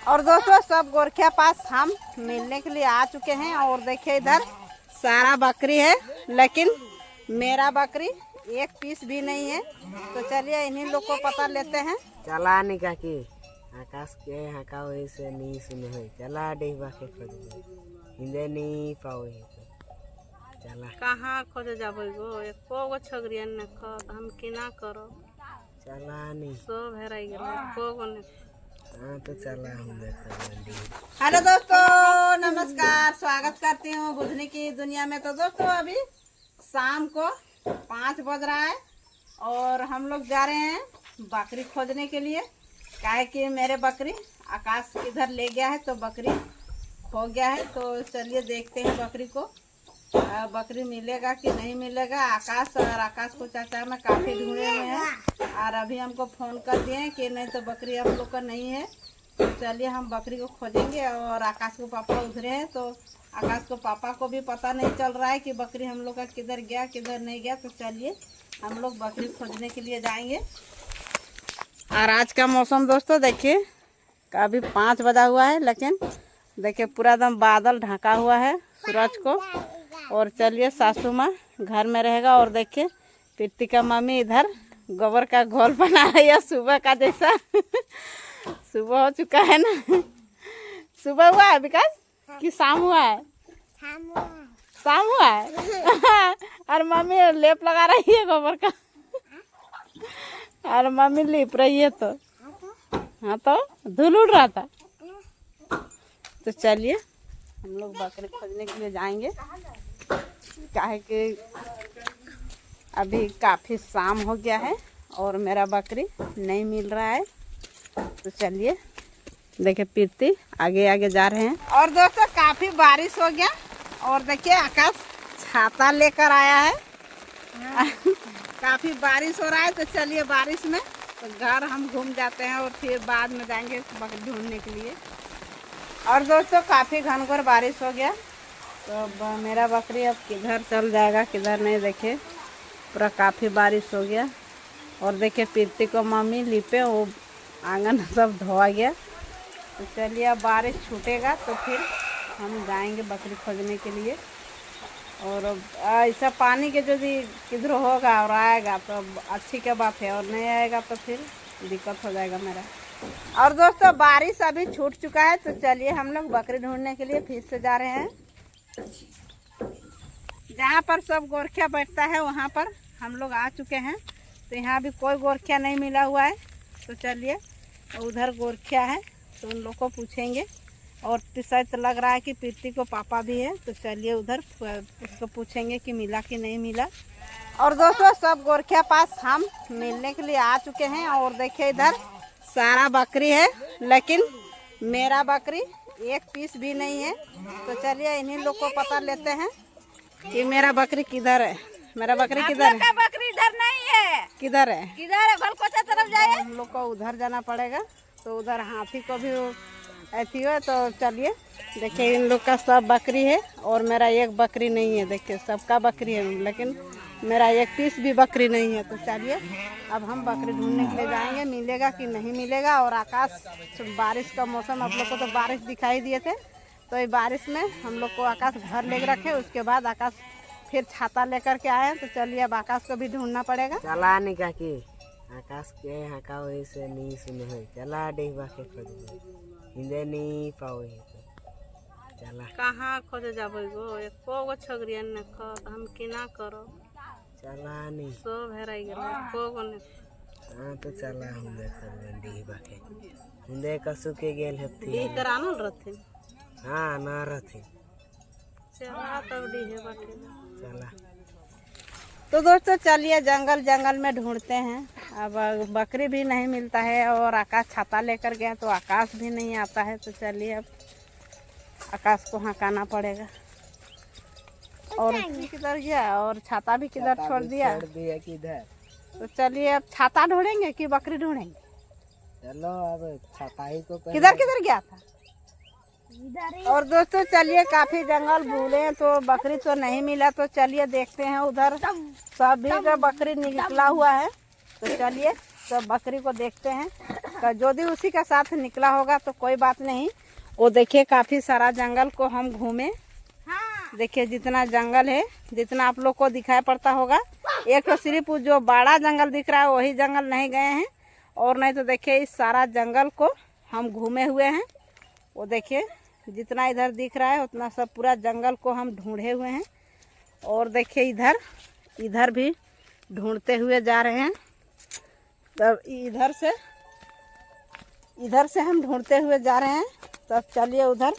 और दोस्तों सब गोरखिया पास हम मिलने के लिए आ चुके हैं। और देखिए इधर सारा बकरी है, लेकिन मेरा बकरी एक पीस भी नहीं है। तो चलिए इन्हीं लोग को पता लेते हैं। चला निका की आकाश के हका वही से नहीं सुने हुए चला डेबा के खोज हिंदे नहीं पाओ चला कहाँ खोजे जाबो गो एको गो छगरियन ने खत हम किना करो चला नहीं सब हेराई गेल एको गो ने। हाँ तो चला हम देखो। हेलो दोस्तों, नमस्कार, स्वागत करती हूँ बुझने की दुनिया में। तो दोस्तों अभी शाम को 5 बज रहा है और हम लोग जा रहे हैं बकरी खोजने के लिए। काहे कि मेरे बकरी आकाश इधर ले गया है, तो बकरी खो गया है। तो चलिए देखते हैं बकरी को, बकरी मिलेगा कि नहीं मिलेगा। आकाश को चाचा में काफ़ी ढूंढे हुए हैं और अभी हमको फ़ोन कर दिए हैं कि नहीं तो बकरी हम लोग का नहीं है। तो चलिए हम बकरी को खोजेंगे। और आकाश को पापा उधरे हैं, तो आकाश को पापा को भी पता नहीं चल रहा है कि बकरी हम लोग का किधर गया किधर नहीं गया। तो चलिए हम लोग बकरी खोजने के लिए जाएंगे। और आज का मौसम दोस्तों देखिए, अभी 5 बजा हुआ है, लेकिन देखिए पूरा एकदम बादल ढका हुआ है सूरज को। और चलिए सासू माँ घर में रहेगा। और देखिए प्रीति का मम्मी इधर गोबर का घोल बना रही है सुबह का जैसा। सुबह हो चुका है ना, सुबह हुआ है विकास कि शाम हुआ है? शाम हुआ है। और मम्मी लेप लगा रही है गोबर का। और मम्मी लिप रही है, तो हाँ तो धूल उड़ रहा था। तो चलिए हम लोग बकरी खोजने के लिए जाएंगे। काहे कि अभी काफ़ी शाम हो गया है और मेरा बकरी नहीं मिल रहा है। तो चलिए देखिए प्रीति आगे आगे जा रहे हैं। और दोस्तों काफ़ी बारिश हो गया और देखिए आकाश छाता लेकर आया है। काफ़ी बारिश हो रहा है। तो चलिए बारिश में तो घर हम घूम जाते हैं और फिर बाद में जाएंगे बकरी ढूंढने के लिए। और दोस्तों काफ़ी घनघोर बारिश हो गया, तो अब मेरा बकरी अब किधर चल जाएगा किधर नहीं। देखिए पूरा काफ़ी बारिश हो गया। और देखिए प्रीति को मम्मी लिपे, वो आंगन सब धोआ गया। तो चलिए अब बारिश छूटेगा तो फिर हम जाएंगे बकरी खोजने के लिए। और ऐसा पानी के जो भी किधर होगा और आएगा तो अच्छी क्या बात है, और नहीं आएगा तो फिर दिक्कत हो जाएगा मेरा। और दोस्तों बारिश अभी छूट चुका है। तो चलिए हम लोग बकरी ढूंढने के लिए फिर से जा रहे हैं। जहाँ पर सब गोरखिया बैठता है वहाँ पर हम लोग आ चुके हैं। तो यहाँ भी कोई गोरखिया नहीं मिला हुआ है। तो चलिए उधर गोरखिया है तो उन लोग को पूछेंगे। और शायद लग रहा है कि प्रीति को पापा भी है। तो चलिए उधर उसको पूछेंगे कि मिला कि नहीं मिला। और दोस्तों सब गोरखिया पास हम मिलने के लिए आ चुके हैं। और देखिए इधर सारा बकरी है, लेकिन मेरा बकरी एक पीस भी नहीं है। तो चलिए इन्हीं लोग को पता लेते हैं कि मेरा बकरी किधर है। मेरा बकरी किधर है? बकरी इधर नहीं है। किधर है? किधर है? भलकोचा तरफ जाए। हम लोग को उधर जाना पड़ेगा। तो उधर हाथी को भी ऐसी हो। तो चलिए देखिए इन लोग का सब बकरी है और मेरा एक बकरी नहीं है। देखिए सबका बकरी है, लेकिन मेरा एक पीस भी बकरी नहीं है। तो चलिए अब हम बकरी ढूंढने के लिए जाएंगे, मिलेगा कि नहीं मिलेगा। और आकाश बारिश का मौसम, आप लोग को तो बारिश दिखाई दिए थे। तो ये बारिश में हम लोग को आकाश घर लेकर रखे, उसके बाद आकाश फिर छाता लेकर के आए। तो चलिए अब आकाश को भी ढूंढना पड़ेगा। चला निका की आकाश के हका वही से नहीं सुने हुए चला डेबा के खोज हिंदे नहीं पाओ चला कहाँ खोजे जाबो गो एको गो छगरियन ने खत हम किना करो चला नहीं सब हेराई गेल एको गो ने। हाँ तो चला हम देखो डेबा के हिंदे कसु के गेल हथी डी करानल रहथिन। हाँ ना रहथी चला तब डी है बाटे चला। तो दोस्तों चलिए जंगल में ढूंढते हैं। अब बकरी भी नहीं मिलता है और आकाश छाता लेकर गया, तो आकाश भी नहीं आता है। तो चलिए अब आकाश को हकाना पड़ेगा। और किधर गया और छाता भी किधर छोड़ दिया किधर। तो चलिए अब छाता ढूंढेंगे कि बकरी ढूंढेंगे? चलो अब छाता ही को किधर किधर गया था? और दोस्तों चलिए काफी जंगल भूले हैं तो बकरी तो नहीं मिला। तो चलिए देखते हैं उधर सभी का बकरी निकला हुआ है। तो चलिए सब बकरी को देखते हैं जो भी उसी का साथ निकला होगा तो कोई बात नहीं। वो देखिए काफी सारा जंगल को हम घूमे। देखिए जितना जंगल है, जितना आप लोग को दिखाई पड़ता होगा, एक तो सिर्फ जो बड़ा जंगल दिख रहा है वही जंगल नहीं गए हैं, और नहीं तो देखिए इस सारा जंगल को हम घूमे हुए हैं। वो देखिए जितना इधर दिख रहा है उतना सब पूरा जंगल को हम ढूंढे हुए हैं। और देखिए इधर भी ढूंढते हुए जा रहे हैं। तब इधर से हम ढूंढते हुए जा रहे हैं। तब चलिए उधर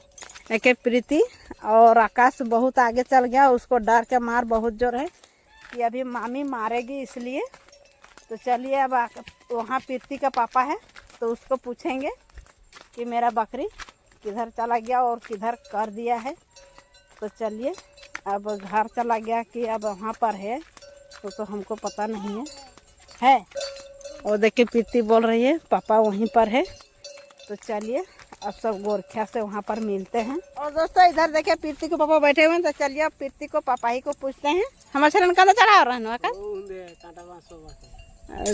देखिए प्रीति और आकाश बहुत आगे चल गया, उसको डर के मार बहुत जोर है कि अभी मामी मारेगी इसलिए। तो चलिए अब वहाँ प्रीति का पापा है तो उसको पूछेंगे कि मेरा बकरी किधर चला गया और किधर कर दिया है। तो चलिए अब घर चला गया कि अब वहाँ पर है तो हमको पता नहीं है। और देखिए प्रीति बोल रही है पापा वहीं पर है। तो चलिए अब सब गोरखिया से वहाँ पर मिलते हैं। और दोस्तों इधर देखिए प्रीति के पापा बैठे हुए हैं। तो चलिए अब प्रीति को पापा ही को पूछते हैं। हम चढ़ा रहा है।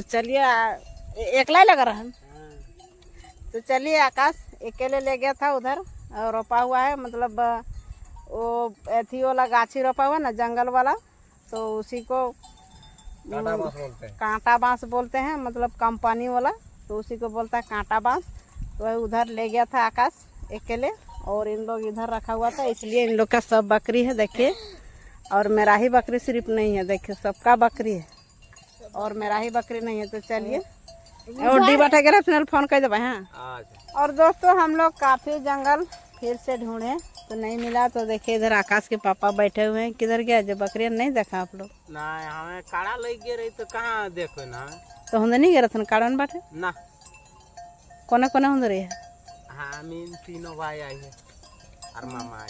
चलिए एकला ही लगा रहा। तो चलिए आकाश अकेले ले गया था उधर और रोपा हुआ है, मतलब वो एथी वाला गाछी रोपा हुआ ना जंगल वाला, तो उसी को कांटा बांस बोलते हैं, मतलब कंपनी वाला, तो उसी को बोलता है कांटा बांस। तो उधर ले गया था आकाश अकेले और इन लोग इधर रखा हुआ था, इसलिए इन लोग का सब बकरी है देखिए। और मेरा ही बकरी सिर्फ नहीं है, देखिए सबका बकरी है और मेरा ही बकरी नहीं है। तो चलिए और डी बैठा गया फिर फोन कर दें। हाँ। और दोस्तों हम लोग काफ़ी जंगल फिर से ढूंढे तो नहीं मिला। तो देखिए इधर आकाश के पापा बैठे हुए हैं। किधर गया जो बकरियाँ नहीं देखा आप लोग? ना हमें काड़ा लग गया रही तो कहाँ देखो ना। तो हम नहीं गए थे काड़ा में बैठे ना। कोने कोने हम रही है। हाँ मीन तीनों भाई आई है और मामा आए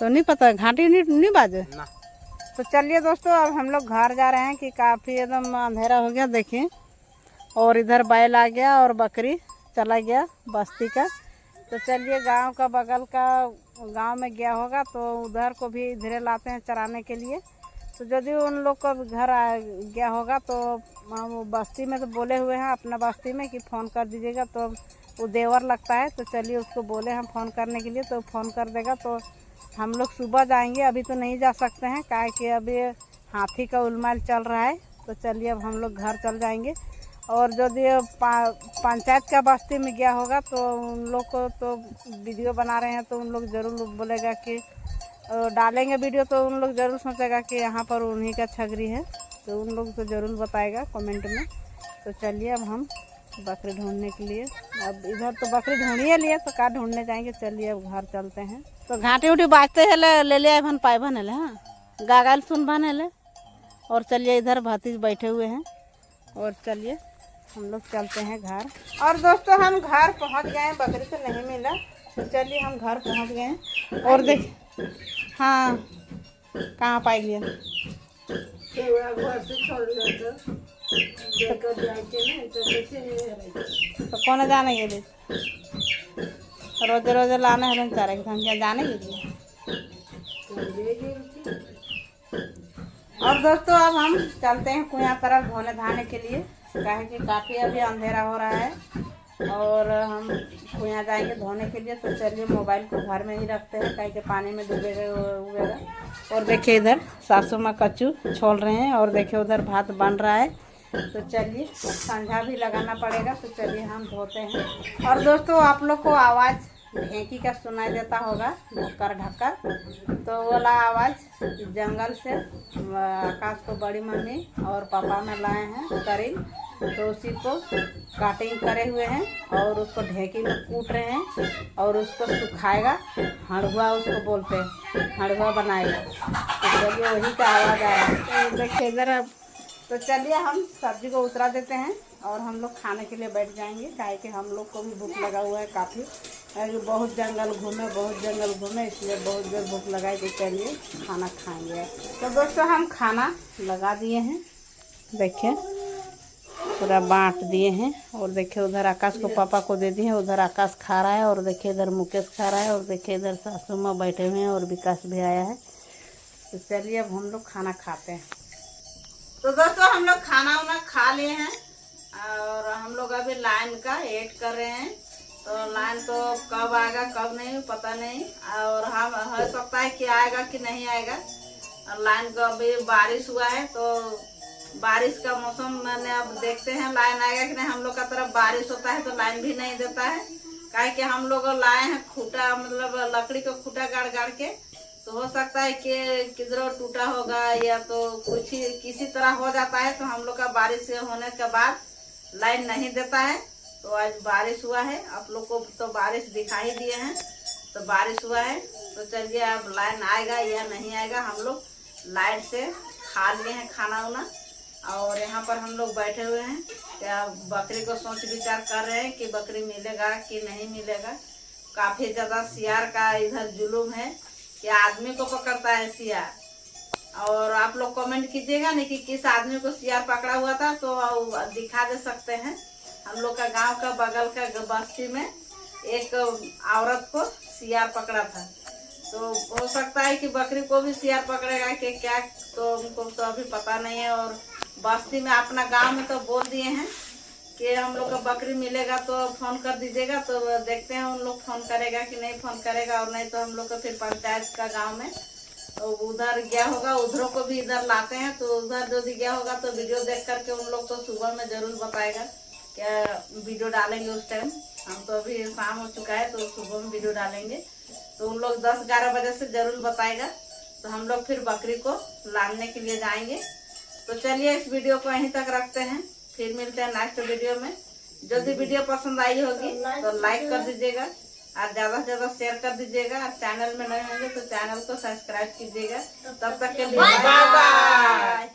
तो नहीं पता घाटी नहीं बाजे ना। तो चलिए दोस्तों अब हम लोग घर जा रहे हैं कि काफ़ी एकदम अंधेरा हो गया देखिए। और इधर बैल आ गया और बकरी चला गया बस्ती का। तो चलिए गांव का बगल का गांव में गया होगा तो उधर को भी इधर लाते हैं चराने के लिए। तो यदि उन लोग को घर आ गया होगा तो हम बस्ती में तो बोले हुए हैं अपना बस्ती में कि फ़ोन कर दीजिएगा, तो वो देवर लगता है। तो चलिए उसको बोले हम फ़ोन करने के लिए, तो फ़ोन कर देगा। तो हम लोग सुबह जाएंगे, अभी तो नहीं जा सकते हैं काहे कि अभी हाथी का उलमाल चल रहा है। तो चलिए अब हम लोग घर चल जाएंगे। और यदि पंचायत का बस्ती में गया होगा तो उन लोग को तो वीडियो बना रहे हैं तो उन लोग ज़रूर बोलेगा कि डालेंगे वीडियो, तो उन लोग ज़रूर सोचेगा कि यहाँ पर उन्हीं का छगरी है, तो उन लोग तो ज़रूर बताएगा कमेंट में। तो चलिए अब हम बकरी ढूंढने के लिए, अब इधर तो बकरी ढूंढिए लिए तो क्या ढूंढने जाएंगे। चलिए अब घर चलते हैं। तो घाटी उटी बाजते है ले ले भन पाए भन है। हाँ गागल सुन भन है। और चलिए इधर भतीज बैठे हुए हैं और चलिए हम लोग चलते हैं घर। और दोस्तों हम घर पहुंच गए हैं, बकरी तो नहीं मिला। तो चलिए हम घर पहुंच गए हैं। और देख हाँ कहाँ पाई गया तो कौन जाने के लिए रोजे रोजे लाना है चारे के हम क्या जाने के लिए। और दोस्तों अब हम चलते हैं कुआं तरफ धोने धाने के लिए, काहे कि काफ़ी अभी अंधेरा हो रहा है और हम कुआं जाएंगे धोने के लिए। तो चलिए मोबाइल को घर में ही रखते हैं काहे कि पानी में डूबेगा। और देखिए इधर सासू माँ कच्चू छोल रहे हैं और देखिए उधर भात बन रहा है। तो चलिए संझा भी लगाना पड़ेगा। तो चलिए हम धोते हैं। और दोस्तों आप लोग को आवाज़ ढेंकी का सुनाई देता होगा ढक्कर ढक्कर, तो वो वाला आवाज़ जंगल से आकाश को बड़ी मम्मी और पापा में लाए हैं करील, तो उसी को काटिंग करे हुए हैं और उसको ढेंकी में कूट रहे हैं और उसको सुखाएगा। हड़ुआ उसको बोलते हैं, हड़ुआ बनाएगा। तो चलिए वही का आवाज़ आया। तो देखिए ज़रा, तो चलिए हम सब्जी को उतरा देते हैं और हम लोग खाने के लिए बैठ जाएंगे, काहे कि हम लोग को भी भूख लगा हुआ है काफ़ी। बहुत जंगल घूमे इसलिए बहुत जोर भूख लगाई। तो चलिए खाना खाएंगे। तो दोस्तों हम खाना लगा दिए हैं, देखिए पूरा बांट दिए हैं। और देखिए उधर आकाश को पापा को दे दिए हैं, उधर आकाश खा रहा है और देखिए इधर मुकेश खा रहा है और देखिए इधर सासू माँ बैठे हुए हैं और विकास भी आया है। तो चलिए अब हम लोग खाना खाते हैं। तो दोस्तों हम लोग खाना वाना खा लिए हैं और हम लोग अभी लाइन का वेट कर रहे हैं। तो लाइन तो कब आएगा कब नहीं पता नहीं, और हम हो सकता है कि आएगा कि नहीं आएगा। और लाइन को अभी बारिश हुआ है तो बारिश का मौसम मैंने अब देखते हैं लाइन आएगा कि नहीं। हम लोग का तरफ बारिश होता है तो लाइन भी नहीं देता है, काहे कि हम लोग लाए हैं खूटा, मतलब लकड़ी का खूटा गाड़ गाड़ के। तो हो सकता है कि किधरों टूटा होगा या तो कुछ ही किसी तरह हो जाता है, तो हम लोग का बारिश होने के बाद लाइन नहीं देता है। तो आज बारिश हुआ है, आप लोग को तो बारिश दिखाई दिए हैं, तो बारिश हुआ है। तो चलिए अब लाइन आएगा या नहीं आएगा। हम लोग लाइट से खा लिए हैं खाना वाना, और यहाँ पर हम लोग बैठे हुए हैं। क्या बकरी को सोच विचार कर रहे हैं कि बकरी मिलेगा कि नहीं मिलेगा। काफी ज्यादा सियार का इधर जुलूम है कि आदमी को पकड़ता है सियार। और आप लोग कमेंट कीजिएगा नहीं कि किस आदमी को सियार पकड़ा हुआ था, तो दिखा दे सकते हैं। हम लोग का गांव का बगल का बस्ती में एक औरत को सियार पकड़ा था। तो हो सकता है कि बकरी को भी सियार पकड़ेगा कि क्या, तो हमको तो अभी पता नहीं है। और बस्ती में अपना गांव में तो बोल दिए हैं कि हम लोग का बकरी मिलेगा तो फोन कर दीजिएगा। तो देखते हैं उन लोग फोन करेगा कि नहीं फोन करेगा, और नहीं तो हम लोग को फिर पंचायत का गांव में तो उधर गया होगा, उधरों को भी इधर लाते हैं। तो उधर जो भी गया होगा तो वीडियो देख करके उन लोग तो सुबह में जरूर बताएगा क्या वीडियो डालेंगे उस टाइम। हम तो अभी शाम हो चुका है तो सुबह में वीडियो डालेंगे, तो उन लोग 10-11 बजे से जरूर बताएगा। तो हम लोग फिर बकरी को लाने के लिए जाएंगे। तो चलिए इस वीडियो को यहीं तक रखते हैं, फिर मिलते हैं नेक्स्ट वीडियो में। यदि वीडियो पसंद आई होगी तो लाइक कर दीजिएगा और ज्यादा से ज्यादा शेयर कर दीजिएगा। और चैनल में नए होंगे तो चैनल को सब्सक्राइब कीजिएगा। तब तक के लिए बाय बाय।